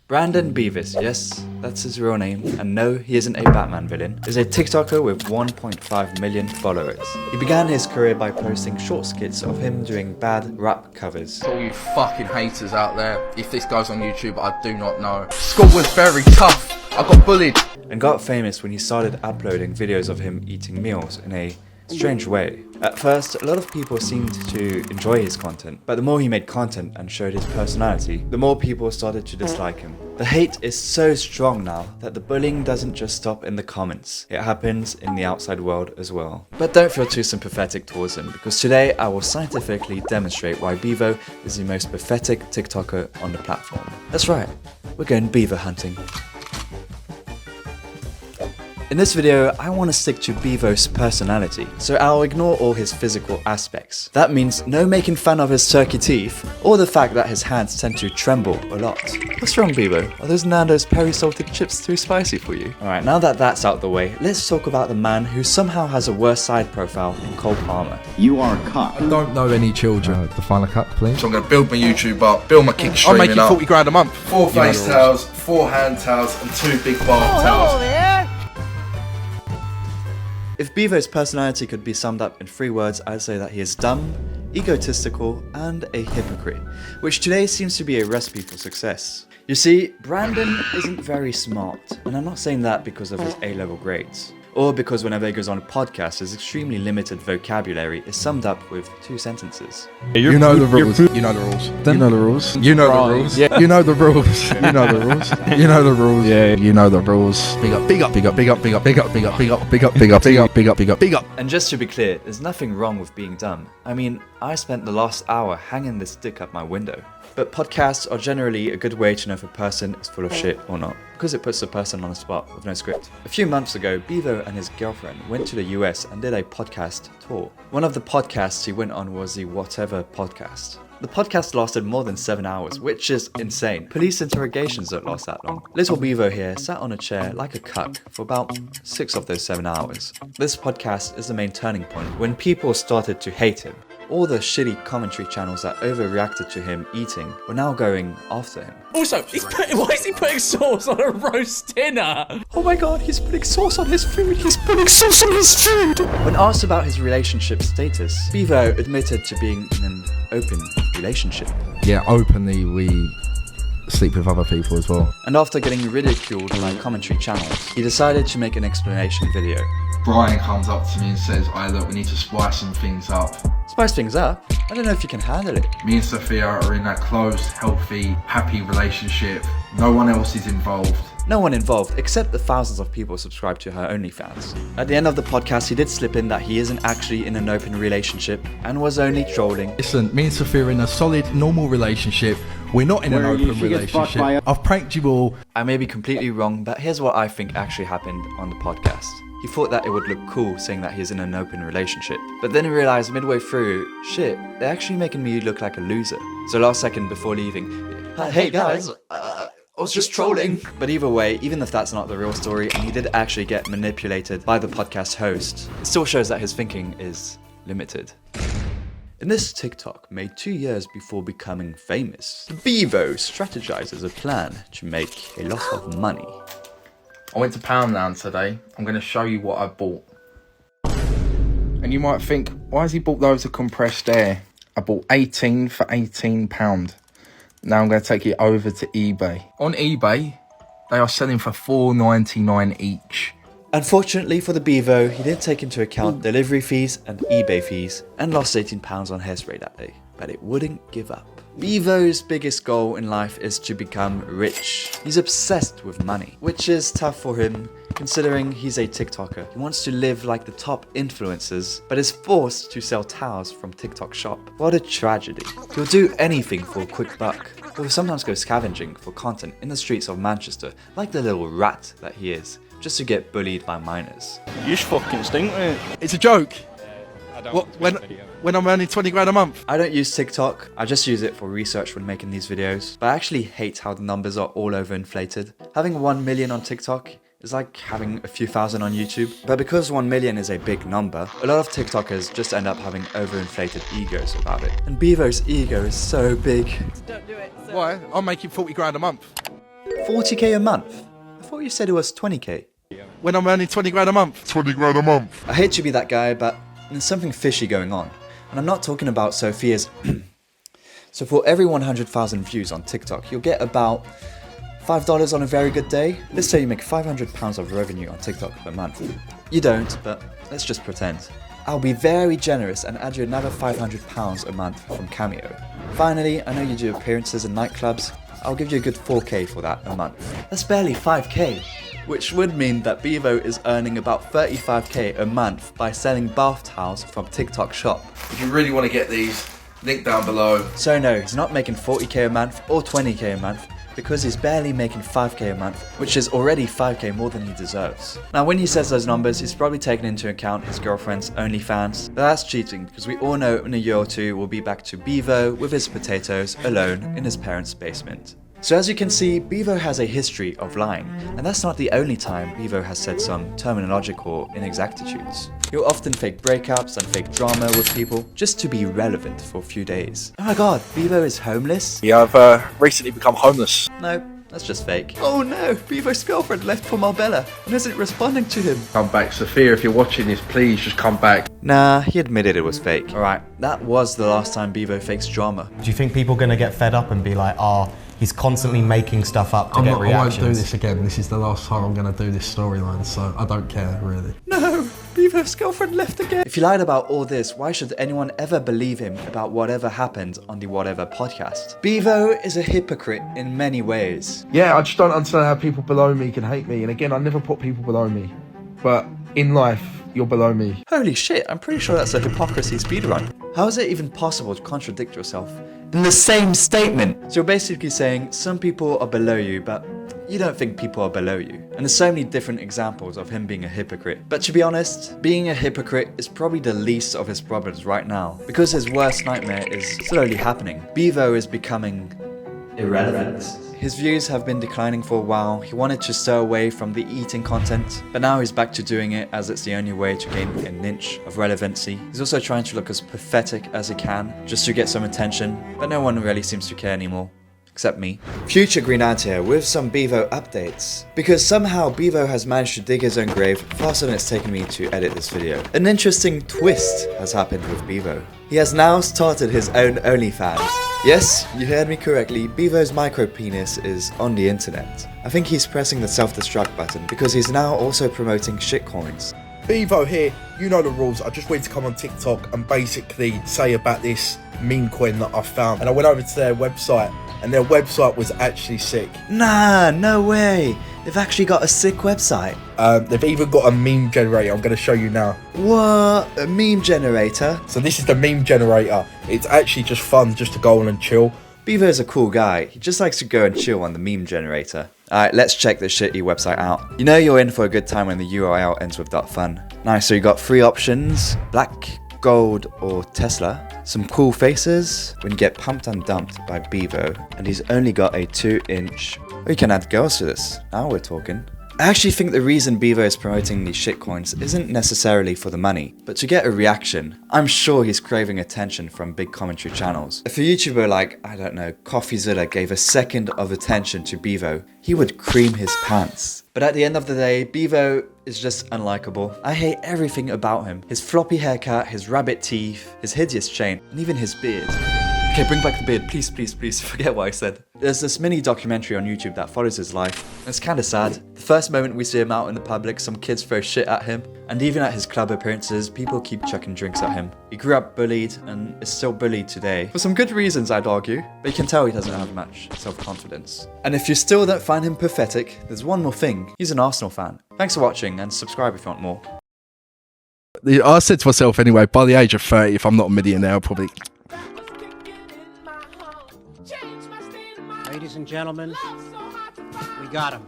Brandon Beavis, yes, that's his real name, and no, he isn't a Batman villain, is a TikToker with 1.5 million followers. He began his career by posting short skits of him doing bad rap covers. All you fucking haters out there, if this goes on YouTube, I do not know. School was very tough, I got bullied. And got famous when he started uploading videos of him eating meals in a strange way. At first, a lot of people seemed to enjoy his content, but the more he made content and showed his personality, the more people started to dislike him. The hate is so strong now that the bullying doesn't just stop in the comments, it happens in the outside world as well. But don't feel too sympathetic towards him, because today I will scientifically demonstrate why Beavo is the most pathetic TikToker on the platform. That's right, we're going beaver hunting. In this video, I want to stick to Beavo's personality, so I'll ignore all his physical aspects. That means no making fun of his turkey teeth, or the fact that his hands tend to tremble a lot. What's wrong, Beavo? Are those Nando's peri-salted chips too spicy for you? Alright, now that that's out the way, let's talk about the man who somehow has a worse side profile than Cole Palmer. You are a cuck. I don't know any children. Define a cuck, please. So I'm going to build my YouTube up, build my kick I'll streaming make you up. 40 grand a month. 4 face towels, 4 hand towels, and 2 big bath towels. If Beavo's personality could be summed up in 3 words, I'd say that he is dumb, egotistical, and a hypocrite, which today seems to be a recipe for success. You see, Brandon isn't very smart, and I'm not saying that because of his A-level grades, or because whenever he goes on a podcast, his extremely limited vocabulary is summed up with 2 sentences. You know the rules. You know the rules. You know the rules. You know the rules. Yeah. You know the rules. You know the rules. You know the rules. Yeah. You know the rules. Big up, big up, big up, big up, big up, big up, big up, big up, big up, big up, big up, big up, big up, big up. And just to be clear, there's nothing wrong with being dumb. I mean, I spent the last hour hanging this dick up my window. But podcasts are generally a good way to know if a person is full of shit or not, because it puts the person on the spot with no script. A few months ago, Beavo and his girlfriend went to the US and did a podcast tour. One of the podcasts he went on was the Whatever podcast. The podcast lasted more than 7 hours, which is insane. Police interrogations don't last that long. Little Beavo here sat on a chair like a cuck for about 6 of those 7 hours. This podcast is the main turning point when people started to hate him. All the shitty commentary channels that overreacted to him eating were now going after him. Also, why is he putting sauce on a roast dinner? Oh my god, he's putting sauce on his food! He's putting sauce on his food! When asked about his relationship status, Beavo admitted to being in an open relationship. Yeah, openly we sleep with other people as well. And after getting ridiculed by commentary channels, he decided to make an explanation video. Brian comes up to me and says, look, we need to spice some things up. Spice things up? I don't know if you can handle it. Me and Sophia are in that closed, healthy, happy relationship. No one else is involved. No one involved, except the thousands of people subscribed to her OnlyFans. At the end of the podcast, he did slip in that he isn't actually in an open relationship and was only trolling. Listen, me and Sophia are in a solid, normal relationship. We're not in an open relationship. I've pranked you all. I may be completely wrong, but here's what I think actually happened on the podcast. He thought that it would look cool saying that he's in an open relationship, but then he realized midway through, shit, they're actually making me look like a loser. So last second before leaving, hey guys, I was just trolling. But either way, even if that's not the real story and he did actually get manipulated by the podcast host, it still shows that his thinking is limited. In this TikTok, made 2 years before becoming famous, Beavo strategizes a plan to make a lot of money. I went to Poundland today. I'm going to show you what I bought. And you might think, why has he bought loads of compressed air? I bought 18 for £18. Now I'm going to take it over to eBay. On eBay, they are selling for $4.99 each. Unfortunately for the Beavo, he did take into account delivery fees and eBay fees and lost £18 on hairspray that day, but it wouldn't give up. Beavo's biggest goal in life is to become rich. He's obsessed with money, which is tough for him considering he's a TikToker. He wants to live like the top influencers, but is forced to sell towels from TikTok shop. What a tragedy. He'll do anything for a quick buck. He'll sometimes go scavenging for content in the streets of Manchester, like the little rat that he is, just to get bullied by minors. You fucking stink, mate. It's a joke. What, when I'm earning 20 grand a month? I don't use TikTok, I just use it for research when making these videos, but I actually hate how the numbers are all over inflated. Having 1 million on TikTok is like having a few thousand on YouTube. But because 1 million is a big number, a lot of TikTokers just end up having overinflated egos about it. And Beavo's ego is so big. Don't do it. Why? I'm making 40 grand a month. 40k a month? I thought you said it was 20k. When I'm earning 20 grand a month. 20 grand a month. I hate to be that guy, but there's something fishy going on. And I'm not talking about Sophia's... So for every 100,000 views on TikTok, you'll get about $5 on a very good day. Let's say you make £500 of revenue on TikTok per month. You don't, but let's just pretend. I'll be very generous and add you another £500 a month from Cameo. Finally, I know you do appearances in nightclubs. I'll give you a good 4k for that a month. That's barely 5k. Which would mean that Beavo is earning about 35k a month by selling bath towels from TikTok shop. If you really want to get these, link down below. So no, he's not making 40k a month or 20k a month, because he's barely making 5k a month, which is already 5k more than he deserves. Now when he says those numbers, he's probably taken into account his girlfriend's OnlyFans, but that's cheating because we all know in a year or two we'll be back to Beavo with his potatoes alone in his parents' basement. So as you can see, Beavo has a history of lying, and that's not the only time Beavo has said some terminological inexactitudes. He'll often fake breakups and fake drama with people just to be relevant for a few days. Oh my god, Beavo is homeless? Yeah, I've recently become homeless. No, that's just fake. Oh no, Beavo's girlfriend left for Marbella and isn't responding to him. Come back, Sophia, if you're watching this, please just come back. Nah, he admitted it was fake. Alright, that was the last time Beavo fakes drama. Do you think people are going to get fed up and be like, oh, he's constantly making stuff up to get reactions? I won't do this again. This is the last time I'm going to do this storyline, so I don't care, really. No, Beavo's girlfriend left again. If he lied about all this, why should anyone ever believe him about whatever happened on the Whatever podcast? Beavo is a hypocrite in many ways. Yeah, I just don't understand how people below me can hate me. And again, I never put people below me. But in life, you're below me. Holy shit, I'm pretty sure that's a hypocrisy speedrun. How is it even possible to contradict yourself in the same statement? So you're basically saying some people are below you, but you don't think people are below you. And there's so many different examples of him being a hypocrite. But to be honest, being a hypocrite is probably the least of his problems right now, because his worst nightmare is slowly happening. Beavo is becoming irrelevant. His views have been declining for a while. He wanted to stay away from the eating content, but now he's back to doing it as it's the only way to gain a niche of relevancy. He's also trying to look as pathetic as he can, just to get some attention, but no one really seems to care anymore. Except me. Future Green Ant here with some Beavo updates. Because somehow Beavo has managed to dig his own grave faster than it's taken me to edit this video. An interesting twist has happened with Beavo. He has now started his own OnlyFans. Yes, you heard me correctly, Beavo's micro penis is on the internet. I think he's pressing the self-destruct button because he's now also promoting shitcoins. Beavo here, you know the rules. I just wanted to come on TikTok and basically say about this meme coin that I found. And I went over to their website, and their website was actually sick. Nah, no way. They've actually got a sick website. They've even got a meme generator. I'm going to show you now. What? A meme generator? So this is the meme generator. It's actually just fun just to go on and chill. Beavo's a cool guy. He just likes to go and chill on the meme generator. Alright, let's check this shitty website out. You know you're in for a good time when the URL ends with .fun. Nice, so you got 3 options. Black, gold, or Tesla. Some cool faces. When you get pumped and dumped by Beavo. And he's only got a 2-inch. Oh, you can add girls to this. Now we're talking. I actually think the reason Beavo is promoting these shitcoins isn't necessarily for the money, but to get a reaction. I'm sure he's craving attention from big commentary channels. If a YouTuber like, I don't know, CoffeeZilla gave a second of attention to Beavo, he would cream his pants. But at the end of the day, Beavo is just unlikable. I hate everything about him. His floppy haircut, his rabbit teeth, his hideous chain, and even his beard. Okay, bring back the beard, please, please, please. Forget what I said. There's this mini documentary on YouTube that follows his life. It's kinda sad. The first moment we see him out in the public, some kids throw shit at him. And even at his club appearances, people keep chucking drinks at him. He grew up bullied and is still bullied today. For some good reasons, I'd argue. But you can tell he doesn't have much self-confidence. And if you still don't find him pathetic, there's one more thing. He's an Arsenal fan. Thanks for watching and subscribe if you want more. I said to myself anyway, by the age of 30, if I'm not a millionaire, I'll probably... Ladies and gentlemen, we got him.